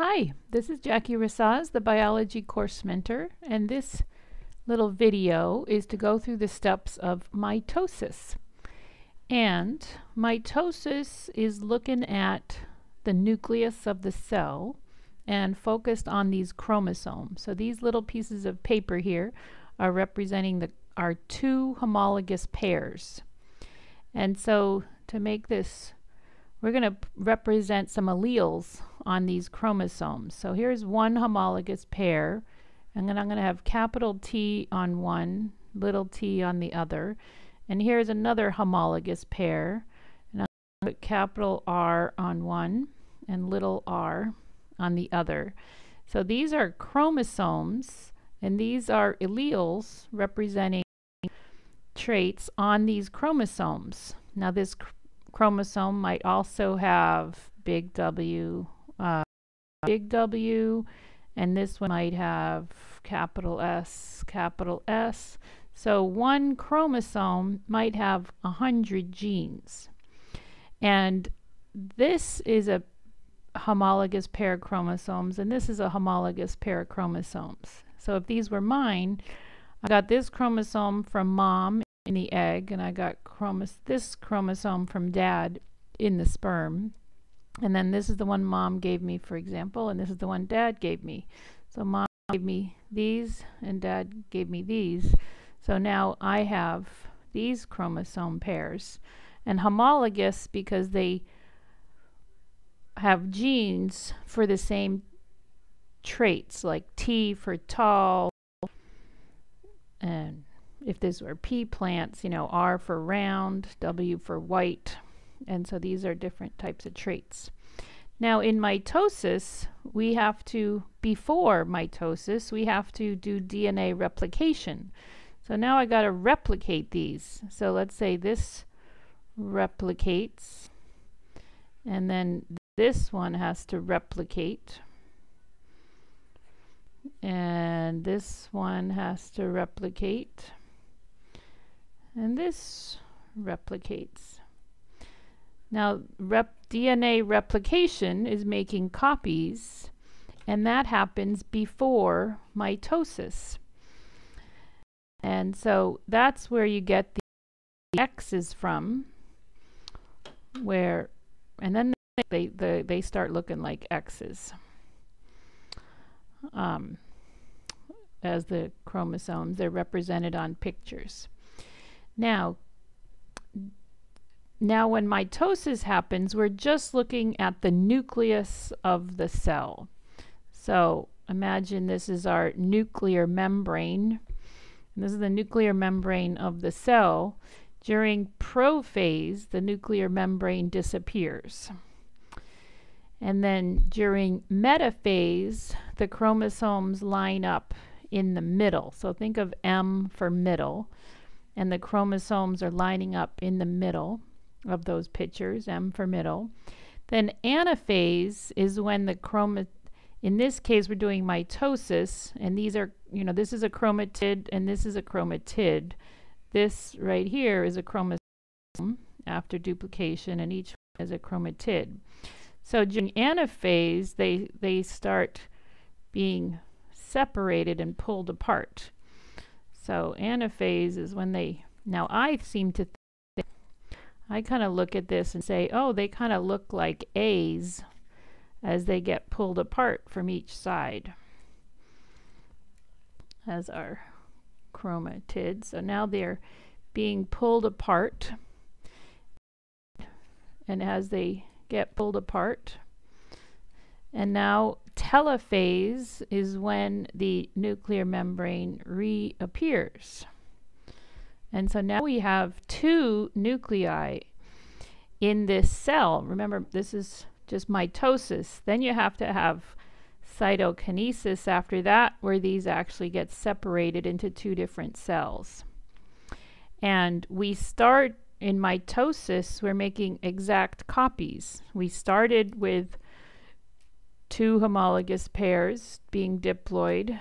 Hi, this is Jackie Rasaz, the biology course mentor, and this little video is to go through the steps of mitosis. And mitosis is looking at the nucleus of the cell and focused on these chromosomes. So these little pieces of paper here are representing our two homologous pairs. And so to make this, we're going to represent some alleles on these chromosomes. So here's one homologous pair, and then I'm going to have capital T on one, little t on the other. And here's another homologous pair, and I'm going to put capital R on one and little r on the other. So these are chromosomes, and these are alleles representing traits on these chromosomes. Now this chromosome might also have big W, and this one might have capital S, capital S. So one chromosome might have 100 genes. And this is a homologous pair of chromosomes, and this is a homologous pair of chromosomes. So if these were mine, I got this chromosome from mom in the egg, and I got this chromosome from dad in the sperm. And then this is the one mom gave me, for example, and this is the one dad gave me. So mom gave me these, and dad gave me these. So now I have these chromosome pairs. And homologous because they have genes for the same traits, like T for tall, and if this were pea plants, R for round, W for white. And so these are different types of traits. Now in mitosis, before mitosis, we have to do DNA replication. So now I got to replicate these. So let's say this replicates, and then this one has to replicate, and this one has to replicate, and this replicates. Now DNA replication is making copies, and that happens before mitosis. And so that's where you get the X's from, and then they start looking like X's as the chromosomes. They're represented on pictures. Now when mitosis happens, we're just looking at the nucleus of the cell. So imagine this is our nuclear membrane. And this is the nuclear membrane of the cell. During prophase, the nuclear membrane disappears. And then during metaphase, the chromosomes line up in the middle. So think of M for middle, and the chromosomes are lining up in the middle of those pictures, M for middle. Then anaphase is when in this case we're doing mitosis, and these are, this is a chromatid and this is a chromatid. This right here is a chromosome after duplication, and each one is a chromatid. So during anaphase, they start being separated and pulled apart. So anaphase is when now I seem to think, I kind of look at this and say, oh, they kind of look like A's as they get pulled apart from each side as our chromatids. So now they're being pulled apart, and as they get pulled apart, and now telophase is when the nuclear membrane reappears. And so now we have two nuclei in this cell. Remember, this is just mitosis. Then you have to have cytokinesis after that, where these actually get separated into two different cells. And we start in mitosis, we're making exact copies. We started with two homologous pairs being diploid.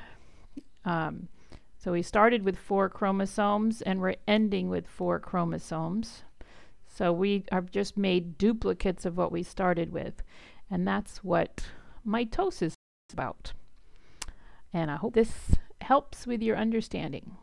So we started with 4 chromosomes, and we're ending with 4 chromosomes. So we have just made duplicates of what we started with. And that's what mitosis is about. And I hope this helps with your understanding.